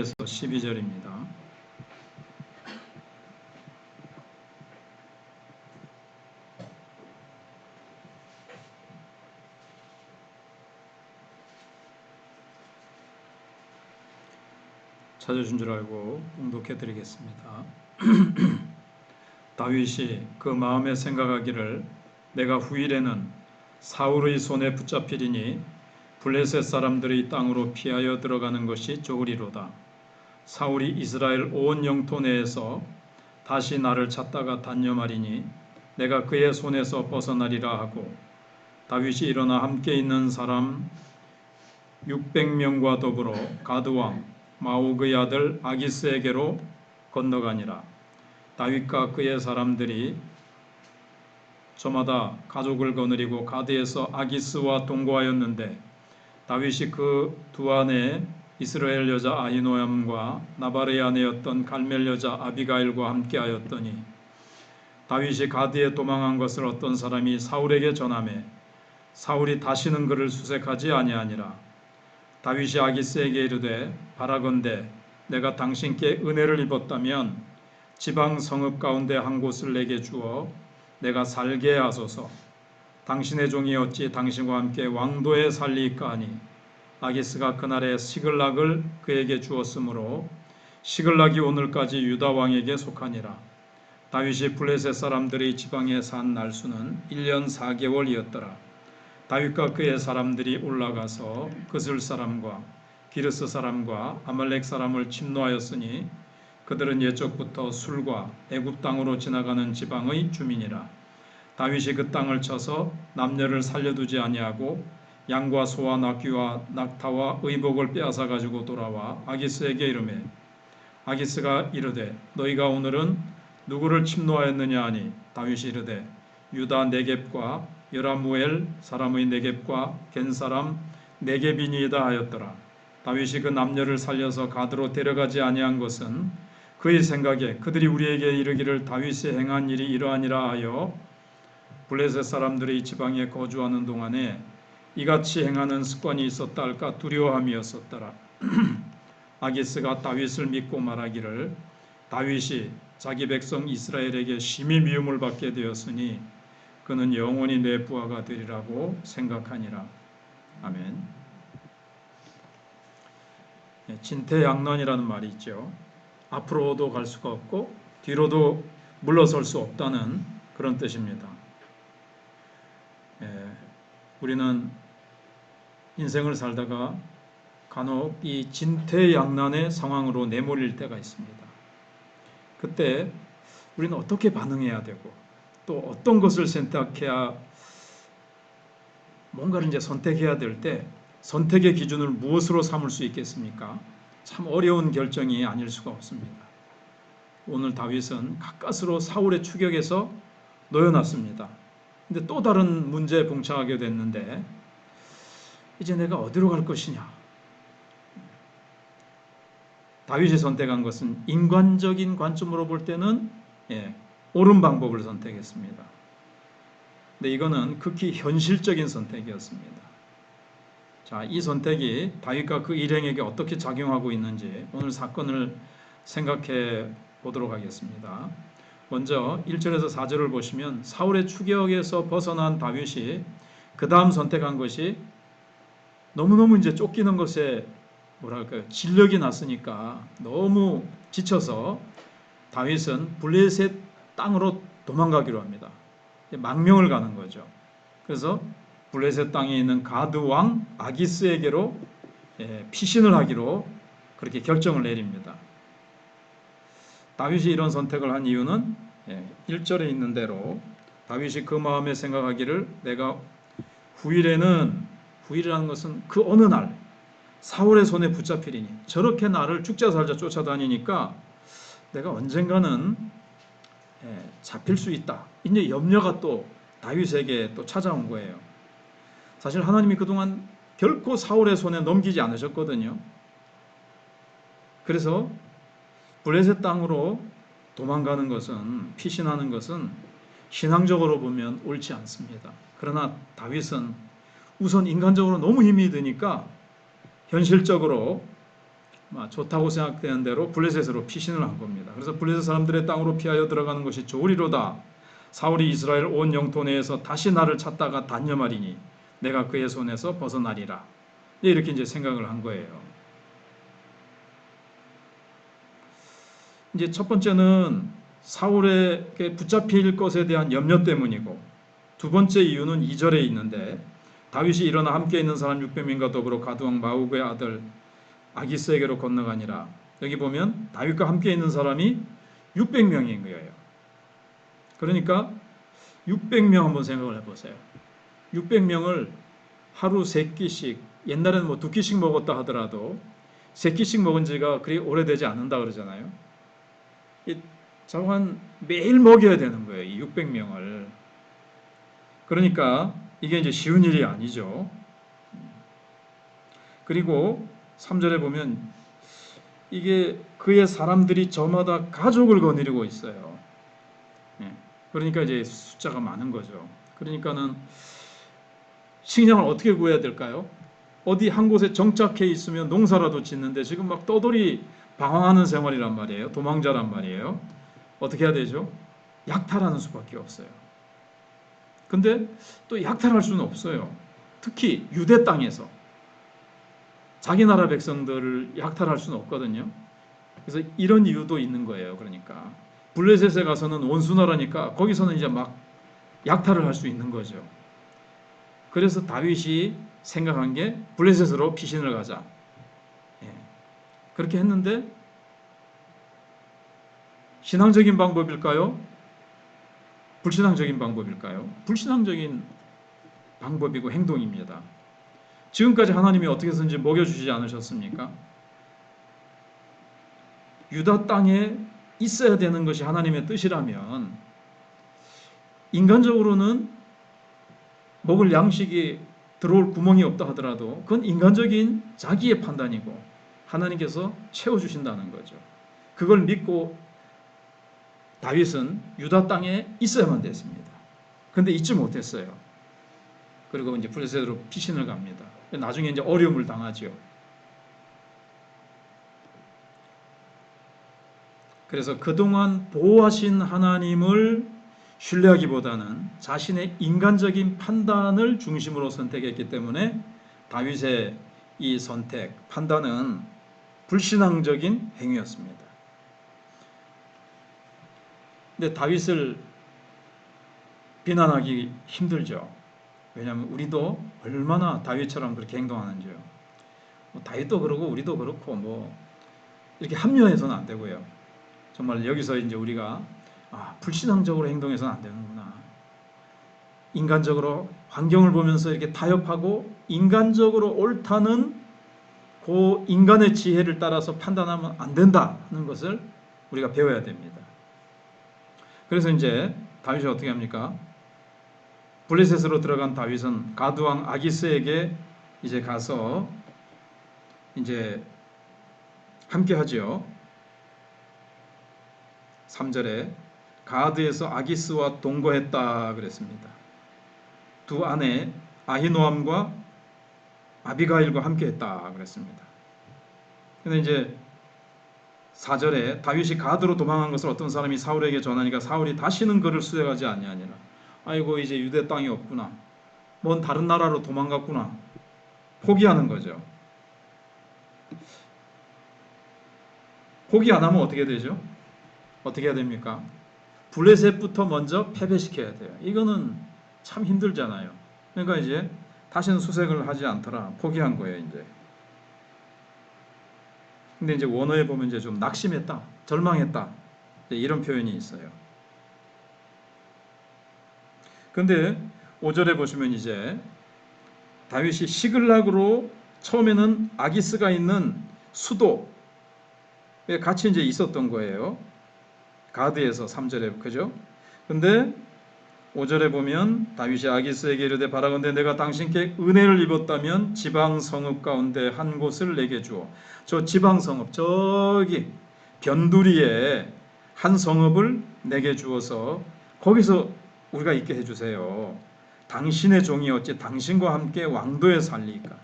8절에서 12절입니다. 찾으신 줄 알고 봉독해 드리겠습니다. 다윗이 그 마음에 생각하기를 내가 후일에는 사울의 손에 붙잡히리니 블레셋 사람들의 땅으로 피하여 들어가는 것이 좋으리로다. 사울이 이스라엘 온 영토 내에서 다시 나를 찾다가 단념하리니 내가 그의 손에서 벗어나리라 하고, 다윗이 일어나 함께 있는 사람 600명과 더불어 가드왕 마옥의 아들 아기스에게로 건너가니라. 다윗과 그의 사람들이 저마다 가족을 거느리고 가드에서 아기스와 동거하였는데, 다윗이 그 두 아내 이스라엘 여자 아히노암과 나발의 아내였던 갈멜 여자 아비가일과 함께하였더니, 다윗이 가드에 도망한 것을 어떤 사람이 사울에게 전하매 사울이 다시는 그를 수색하지 아니하니라. 다윗이 아기스에게 이르되 바라건대 내가 당신께 은혜를 입었다면 지방 성읍 가운데 한 곳을 내게 주어 내가 살게 하소서. 당신의 종이 어찌 당신과 함께 왕도에 살리이까 하니, 아기스가 그날에 시글락을 그에게 주었으므로 시글락이 오늘까지 유다 왕에게 속하니라. 다윗이 블레셋 사람들의 지방에 산 날수는 1년 4개월이었더라. 다윗과 그의 사람들이 올라가서 그슬 사람과 기르스 사람과 아말렉 사람을 침노하였으니 그들은 옛적부터 술과 애굽 땅으로 지나가는 지방의 주민이라. 다윗이 그 땅을 쳐서 남녀를 살려두지 아니하고 양과 소와 낙귀와 낙타와 의복을 빼앗아 가지고 돌아와 아기스에게 이르매, 아기스가 이르되 너희가 오늘은 누구를 침노하였느냐 하니, 다윗이 이르되 유다 네겝과 여라무엘 사람의 네겝과 겐 사람 네겝이니이다 하였더라. 다윗이 그 남녀를 살려서 가드로 데려가지 아니한 것은 그의 생각에 그들이 우리에게 이르기를 다윗이 행한 일이 이러하니라 하여 블레셋 사람들의 지방에 거주하는 동안에 이같이 행하는 습관이 있었다 할까 두려워함이었었더라. 아기스가 다윗을 믿고 말하기를 다윗이 자기 백성 이스라엘에게 심히 미움을 받게 되었으니 그는 영원히 내 부하가 되리라고 생각하니라. 아멘. 진퇴양난이라는 말이 있죠. 앞으로도 갈 수가 없고 뒤로도 물러설 수 없다는 그런 뜻입니다. 우리는 인생을 살다가 간혹 이 진퇴양난의 상황으로 내몰릴 때가 있습니다. 그때 우리는 어떻게 반응해야 되고 또 어떤 것을 선택해야, 뭔가를 이제 선택해야 될 때 선택의 기준을 무엇으로 삼을 수 있겠습니까? 참 어려운 결정이 아닐 수가 없습니다. 오늘 다윗은 가까스로 사울의 추격에서 놓여놨습니다. 근데 또 다른 문제에 봉착하게 됐는데, 이제 내가 어디로 갈 것이냐? 다윗이 선택한 것은 인간적인 관점으로 볼 때는 옳은 방법을 선택했습니다. 근데 이거는 극히 현실적인 선택이었습니다. 자, 이 선택이 다윗과 그 일행에게 어떻게 작용하고 있는지 오늘 사건을 생각해 보도록 하겠습니다. 먼저 1절에서 4절을 보시면 사울의 추격에서 벗어난 다윗이 그 다음 선택한 것이, 너무너무 이제 쫓기는 것에 진력이 났으니까 너무 지쳐서 다윗은 블레셋 땅으로 도망가기로 합니다. 망명을 가는 거죠. 그래서 블레셋 땅에 있는 가드 왕 아기스에게로 피신을 하기로 그렇게 결정을 내립니다. 다윗이 이런 선택을 한 이유는 1절에 있는 대로 다윗이 그 마음에 생각하기를 내가 후일에는, 후일이라는 것은 그 어느 날 사울의 손에 붙잡히리니, 저렇게 나를 죽자살자 쫓아다니니까 내가 언젠가는 잡힐 수 있다. 이제 염려가 또 다윗에게 또 찾아온 거예요. 사실 하나님이 그동안 결코 사울의 손에 넘기지 않으셨거든요. 그래서 블레셋 땅으로 도망가는 것은, 피신하는 것은 신앙적으로 보면 옳지 않습니다. 그러나 다윗은 우선 인간적으로 너무 힘이 드니까 현실적으로 좋다고 생각되는 대로 블레셋으로 피신을 한 겁니다. 그래서 블레셋 사람들의 땅으로 피하여 들어가는 것이 좋으리로다. 사울이 이스라엘 온 영토 내에서 다시 나를 찾다가 단념하리니 내가 그의 손에서 벗어나리라. 이렇게 이제 생각을 한 거예요. 이제 첫 번째는 사울에게 붙잡힐 것에 대한 염려 때문이고, 두 번째 이유는 2절에 있는데 다윗이 일어나 함께 있는 사람 600명과 더불어 가드왕 마옥의 아들 아기스에게로 건너가니라. 여기 보면 다윗과 함께 있는 사람이 600명인 거예요. 그러니까 600명 한번 생각을 해보세요. 600명을 하루 3끼씩, 옛날에는 2끼씩 먹었다 하더라도 3끼씩 먹은 지가 그리 오래되지 않는다 그러잖아요. 자관 매일 먹여야 되는 거예요. 이 600명을. 그러니까 이게 이제 쉬운 일이 아니죠. 그리고 3절에 보면 이게 그의 사람들이 저마다 가족을 거느리고 있어요. 그러니까 이제 숫자가 많은 거죠. 그러니까는 식량을 어떻게 구해야 될까요? 어디 한 곳에 정착해 있으면 농사라도 짓는데 지금 막 떠돌이 방황하는 생활이란 말이에요. 도망자란 말이에요. 어떻게 해야 되죠? 약탈하는 수밖에 없어요. 근데 또 약탈할 수는 없어요. 특히 유대 땅에서 자기 나라 백성들을 약탈할 수는 없거든요. 그래서 이런 이유도 있는 거예요. 그러니까 블레셋에 가서는 원수나라니까 거기서는 이제 막 약탈을 할 수 있는 거죠. 그래서 다윗이 생각한 게 블레셋으로 피신을 가자. 그렇게 했는데 신앙적인 방법일까요? 불신앙적인 방법일까요? 불신앙적인 방법이고 행동입니다. 지금까지 하나님이 어떻게 해서든지 먹여주시지 않으셨습니까? 유다 땅에 있어야 되는 것이 하나님의 뜻이라면 인간적으로는 먹을 양식이 들어올 구멍이 없다 하더라도 그건 인간적인 자기의 판단이고 하나님께서 채워주신다는 거죠. 그걸 믿고 다윗은 유다 땅에 있어야만 됐습니다. 그런데 있지 못했어요. 그리고 이제 블레셋으로 피신을 갑니다. 나중에 이제 어려움을 당하죠. 그래서 그동안 보호하신 하나님을 신뢰하기보다는 자신의 인간적인 판단을 중심으로 선택했기 때문에 다윗의 이 선택, 판단은 불신앙적인 행위였습니다. 근데 다윗을 비난하기 힘들죠. 왜냐하면 우리도 얼마나 다윗처럼 그렇게 행동하는지요. 다윗도 그러고 우리도 그렇고 이렇게 합리화해서는 안 되고요. 정말 여기서 이제 우리가 불신앙적으로 행동해서는 안 되는구나. 인간적으로 환경을 보면서 이렇게 타협하고 인간적으로 옳다는 그 인간의 지혜를 따라서 판단하면 안 된다는 것을 우리가 배워야 됩니다. 그래서 이제 다윗이 어떻게 합니까? 블레셋으로 들어간 다윗은 가드왕 아기스에게 이제 가서 이제 함께 하죠. 3절에 가드에서 아기스와 동거했다 그랬습니다. 두 아내 아히노암과 아비가일과 함께 했다 그랬습니다. 근데 이제 4절에 다윗이 가드로 도망한 것을 어떤 사람이 사울에게 전하니까 사울이 다시는 그를 수색하지 아니하니라. 아이고 이제 유대 땅이 없구나. 뭔 다른 나라로 도망갔구나. 포기하는 거죠. 포기 안 하면 어떻게 되죠? 어떻게 해야 됩니까? 블레셋부터 먼저 패배시켜야 돼요. 이거는 참 힘들잖아요. 그러니까 이제 다시는 수색을 하지 않더라. 포기한 거예요, 이제. 근데 이제 원어에 보면 이제 좀 낙심했다, 절망했다. 이런 표현이 있어요. 근데 5절에 보시면 이제 다윗이 시글락으로 처음에는 아기스가 있는 수도에 같이 이제 있었던 거예요. 가드에서 3절에 그죠? 근데 5절에 보면 다윗이 아기스에게 이르되 바라건대 내가 당신께 은혜를 입었다면 지방 성읍 가운데 한 곳을 내게 주어. 저 지방 성읍 저기 변두리에 한 성읍을 내게 주어서 거기서 우리가 있게 해주세요. 당신의 종이 어찌 당신과 함께 왕도에 살리까.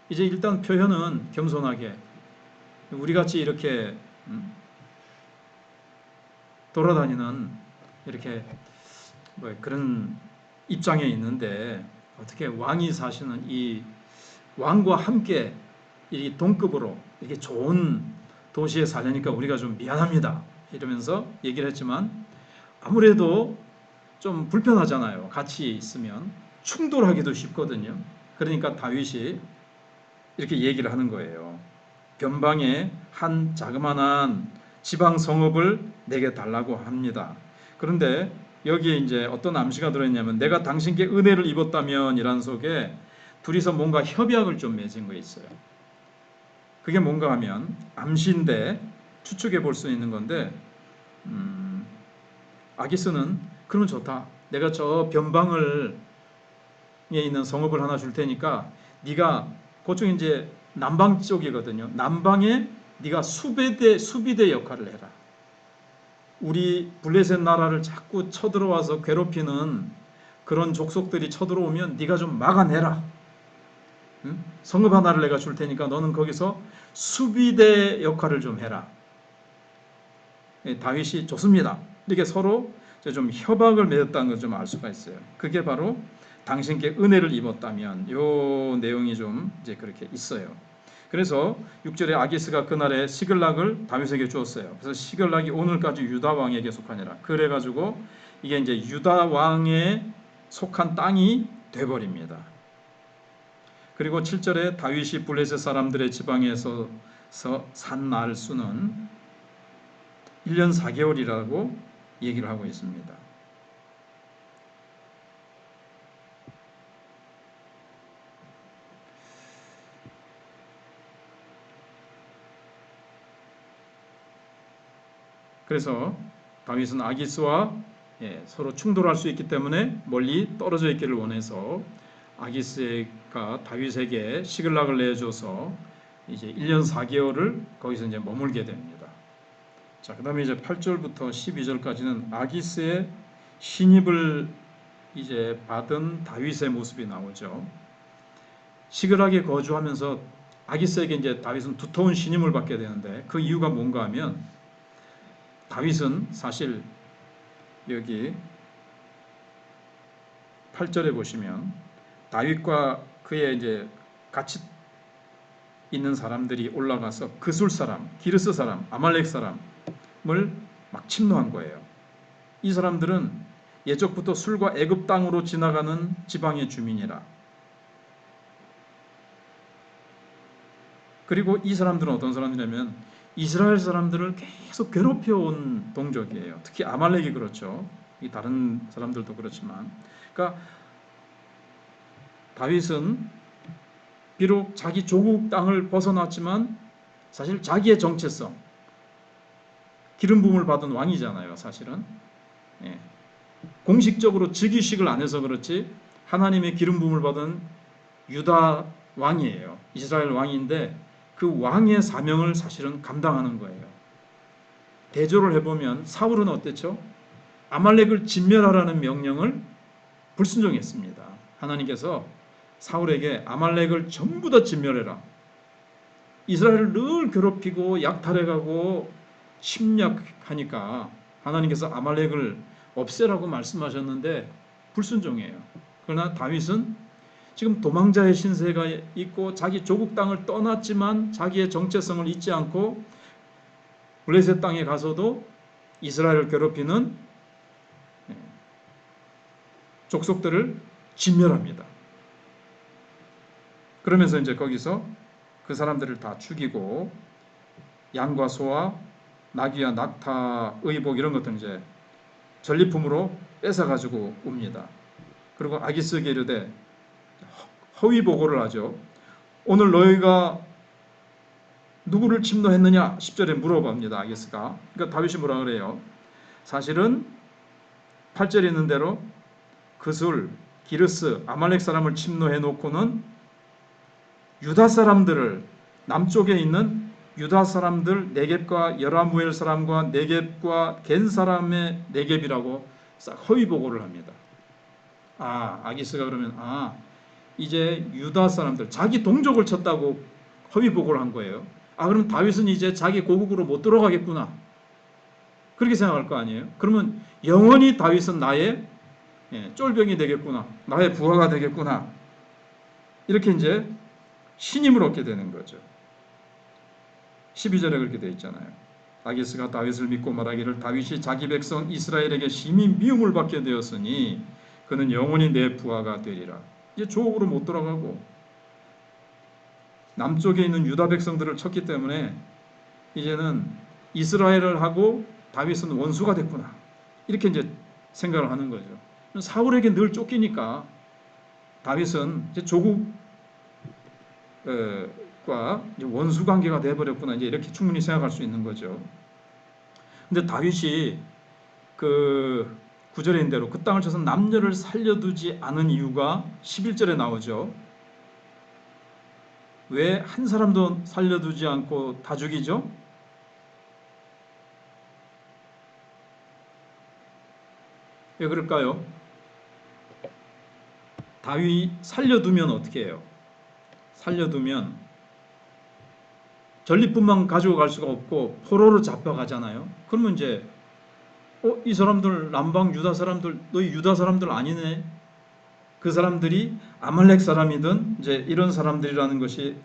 이제 일단 표현은 겸손하게 우리같이 이렇게 돌아다니는 이렇게 뭐 그런 입장에 있는데 어떻게 왕이 사시는 이 왕과 함께 이 동급으로 이렇게 좋은 도시에 살려니까 우리가 좀 미안합니다 이러면서 얘기를 했지만 아무래도 좀 불편하잖아요. 같이 있으면 충돌하기도 쉽거든요. 그러니까 다윗이 이렇게 얘기를 하는 거예요. 변방에 한 자그마한 지방 성읍을 내게 달라고 합니다. 그런데 여기에 이제 어떤 암시가 들어있냐면 내가 당신께 은혜를 입었다면 이란 속에 둘이서 뭔가 협약을 좀 맺은 거 있어요. 그게 뭔가 하면 암시인데 추측해 볼 수 있는 건데 아기스는 그러면 좋다. 내가 저 변방에 있는 성읍을 하나 줄 테니까 네가 그쪽 이제 남방 쪽이거든요. 남방에 네가 수비대 역할을 해라. 우리 블레셋 나라를 자꾸 쳐들어와서 괴롭히는 그런 족속들이 쳐들어오면 네가 좀 막아내라. 응? 성읍 하나를 내가 줄 테니까 너는 거기서 수비대 역할을 좀 해라. 다윗이 좋습니다. 이렇게 서로 좀 협약을 맺었다는 걸 좀 알 수가 있어요. 그게 바로 당신께 은혜를 입었다면 요 내용이 좀 이제 그렇게 있어요. 그래서 6절에 아기스가 그날에 시글락을 다윗에게 주었어요. 그래서 시글락이 오늘까지 유다 왕에게 속하니라. 그래가지고 이게 이제 유다 왕에 속한 땅이 돼버립니다. 그리고 7절에 다윗이 블레셋 사람들의 지방에서 산 날 수는 1년 4개월이라고 얘기를 하고 있습니다. 그래서 다윗은 아기스와 서로 충돌할 수 있기 때문에 멀리 떨어져 있기를 원해서 아기스가 다윗에게 시글락을 내줘서 이제 1년 4개월을 거기서 이제 머물게 됩니다. 자, 그다음에 이제 8절부터 12절까지는 아기스의 신입을 이제 받은 다윗의 모습이 나오죠. 시글락에 거주하면서 아기스에게 이제 다윗은 두터운 신임을 받게 되는데 그 이유가 뭔가 하면 다윗은 사실 여기 8절에 보시면 다윗과 그의 이제 같이 있는 사람들이 올라가서 그술 사람, 기르스 사람, 아말렉 사람을 막 침노한 거예요. 이 사람들은 예적부터 술과 애굽 땅으로 지나가는 지방의 주민이라. 그리고 이 사람들은 어떤 사람들이냐면 이스라엘 사람들을 계속 괴롭혀온 동족이에요. 특히 아말렉이 그렇죠. 이 다른 사람들도 그렇지만, 그러니까 다윗은 비록 자기 조국 땅을 벗어났지만 사실 자기의 정체성, 기름 부음을 받은 왕이잖아요. 사실은 공식적으로 즉위식을 안 해서 그렇지 하나님의 기름 부음을 받은 유다 왕이에요. 이스라엘 왕인데 그 왕의 사명을 사실은 감당하는 거예요. 대조를 해보면 사울은 어땠죠? 아말렉을 진멸하라는 명령을 불순종했습니다. 하나님께서 사울에게 아말렉을 전부 다 진멸해라. 이스라엘을 늘 괴롭히고 약탈해가고 침략하니까 하나님께서 아말렉을 없애라고 말씀하셨는데 불순종해요. 그러나 다윗은 지금 도망자의 신세가 있고 자기 조국 땅을 떠났지만 자기의 정체성을 잊지 않고 블레셋 땅에 가서도 이스라엘을 괴롭히는 족속들을 진멸합니다. 그러면서 이제 거기서 그 사람들을 다 죽이고 양과 소와 나귀와 낙타, 의복 이런 것들 이제 전리품으로 뺏어가지고 옵니다. 그리고 아기스에게 이르되 허위 보고를 하죠. 오늘 너희가 누구를 침노했느냐? 10절에 물어봅니다. 아기스가. 그러니까 다윗이 뭐라 그래요? 사실은 8절에 있는 대로 그술, 기르스, 아말렉 사람을 침노해 놓고는 유다 사람들을 남쪽에 있는 유다 사람들 네겝과 여라무엘 사람과 네겝과 겐 사람의 네겝이라고 싹 허위 보고를 합니다. 아기스가 그러면 이제 유다 사람들, 자기 동족을 쳤다고 허위 보고를 한 거예요. 아, 그럼 다윗은 이제 자기 고국으로 못 들어가겠구나, 그렇게 생각할 거 아니에요. 그러면 영원히 다윗은 나의 쫄병이 되겠구나, 나의 부하가 되겠구나, 이렇게 이제 신임을 얻게 되는 거죠. 12절에 그렇게 되어 있잖아요. 아기스가 다윗을 믿고 말하기를 다윗이 자기 백성 이스라엘에게 심히 미움을 받게 되었으니 그는 영원히 내 부하가 되리라. 이제 조국으로 못 돌아가고 남쪽에 있는 유다 백성들을 쳤기 때문에 이제는 이스라엘을 하고 다윗은 원수가 됐구나, 이렇게 이제 생각을 하는 거죠. 사울에게 늘 쫓기니까 다윗은 이제 조국과 원수 관계가 되어버렸구나, 이제 이렇게 충분히 생각할 수 있는 거죠. 근데 다윗이 그 9절에 있는 대로 그 땅을 쳐서 남녀를 살려두지 않은 이유가 11절에 나오죠. 왜 한 사람도 살려두지 않고 다 죽이죠? 왜 그럴까요? 다윗 살려두면 어떻게 해요? 살려두면 전리품만 가지고 갈 수가 없고 포로로 잡혀가잖아요. 그러면 이제 이 사람들 남방 유다 사람들, 너희 유다 사람들 아니네, 그 사람들이 아말렉 사람이든 이제 이런 사람들이라는 것이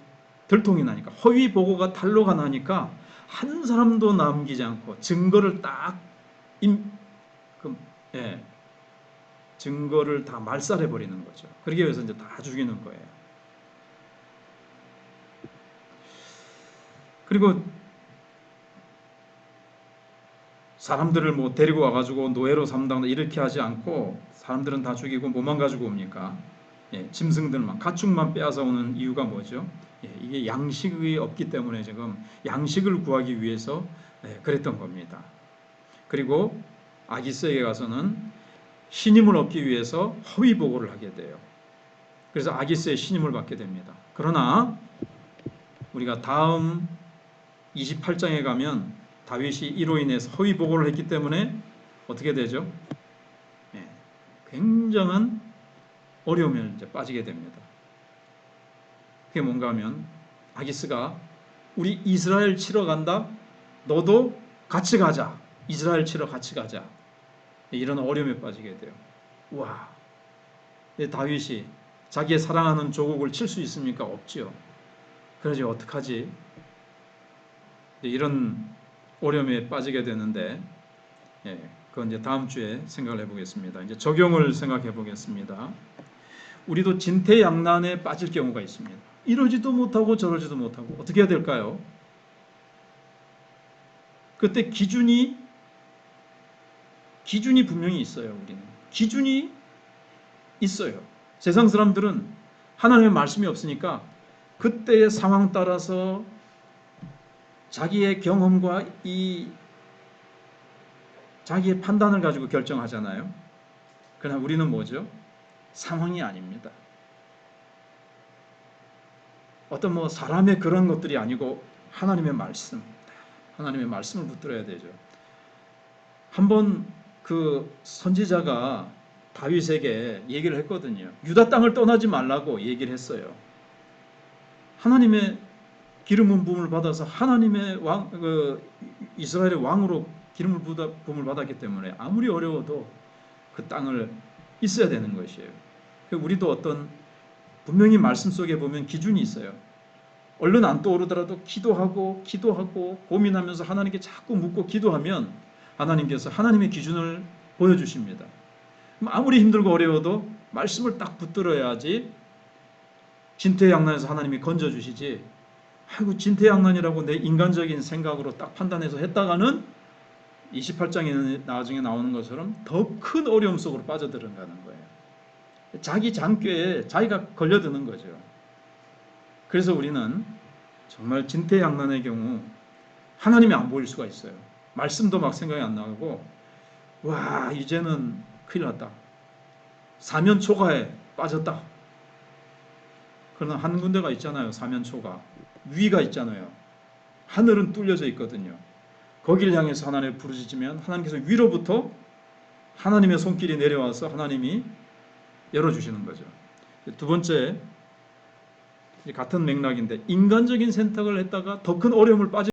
들통이 나니까, 허위 보고가 탄로가 나니까 한 사람도 남기지 않고 증거를 딱 증거를 다 말살해 버리는 거죠. 그러기 위해서 이제 다 죽이는 거예요. 그리고 사람들을 뭐 데리고 와가지고 노예로 삼다거나 이렇게 하지 않고 사람들은 다 죽이고 뭐만 가지고 옵니까? 짐승들만, 가축만 빼앗아 오는 이유가 뭐죠? 이게 양식이 없기 때문에 지금 양식을 구하기 위해서 그랬던 겁니다. 그리고 아기스에게 가서는 신임을 얻기 위해서 허위 보고를 하게 돼요. 그래서 아기스의 신임을 받게 됩니다. 그러나 우리가 다음 28장에 가면 다윗이 이로 인해서 허위 보고를 했기 때문에 어떻게 되죠? 굉장한 어려움에 이제 빠지게 됩니다. 그게 뭔가 하면 아기스가 우리 이스라엘 치러 간다, 너도 같이 가자, 이스라엘 치러 같이 가자, 이런 어려움에 빠지게 돼요. 와, 다윗이 자기의 사랑하는 조국을 칠 수 있습니까? 없지요. 그러지 어떡하지? 이런 어려움에 빠지게 되는데, 그건 이제 다음 주에 생각을 해보겠습니다. 이제 적용을 생각해 보겠습니다. 우리도 진퇴양난에 빠질 경우가 있습니다. 이러지도 못하고 저러지도 못하고 어떻게 해야 될까요? 그때 기준이 분명히 있어요. 우리는 기준이 있어요. 세상 사람들은 하나님의 말씀이 없으니까 그때의 상황 따라서 자기의 경험과 자기의 판단을 가지고 결정하잖아요. 그러나 우리는 뭐죠? 상황이 아닙니다. 어떤 뭐 사람의 그런 것들이 아니고 하나님의 말씀을 붙들어야 되죠. 한번 그 선지자가 다윗에게 얘기를 했거든요. 유다 땅을 떠나지 말라고 얘기를 했어요. 하나님의 기름 부음을 받아서 하나님의 이스라엘의 왕으로 기름 부음을 받았기 때문에 아무리 어려워도 그 땅을 있어야 되는 것이에요. 우리도 어떤 분명히 말씀 속에 보면 기준이 있어요. 얼른 안 떠오르더라도 기도하고 고민하면서 하나님께 자꾸 묻고 기도하면 하나님께서 하나님의 기준을 보여주십니다. 아무리 힘들고 어려워도 말씀을 딱 붙들어야지 진퇴양난에서 하나님이 건져주시지, 아이고 진퇴양난이라고 내 인간적인 생각으로 딱 판단해서 했다가는 28장에 나중에 나오는 것처럼 더 큰 어려움 속으로 빠져들어가는 거예요. 자기 장꾀에 자기가 걸려드는 거죠. 그래서 우리는 정말 진퇴양난의 경우 하나님이 안 보일 수가 있어요. 말씀도 막 생각이 안 나고, 와 이제는 큰일 났다, 사면초가에 빠졌다. 그러나 한 군데가 있잖아요. 사면초가 위가 있잖아요. 하늘은 뚫려져 있거든요. 거기를 향해서 하나님을 부르짖으면 하나님께서 위로부터 하나님의 손길이 내려와서 하나님이 열어주시는 거죠. 두 번째, 같은 맥락인데 인간적인 선택을 했다가 더 큰 어려움을 빠져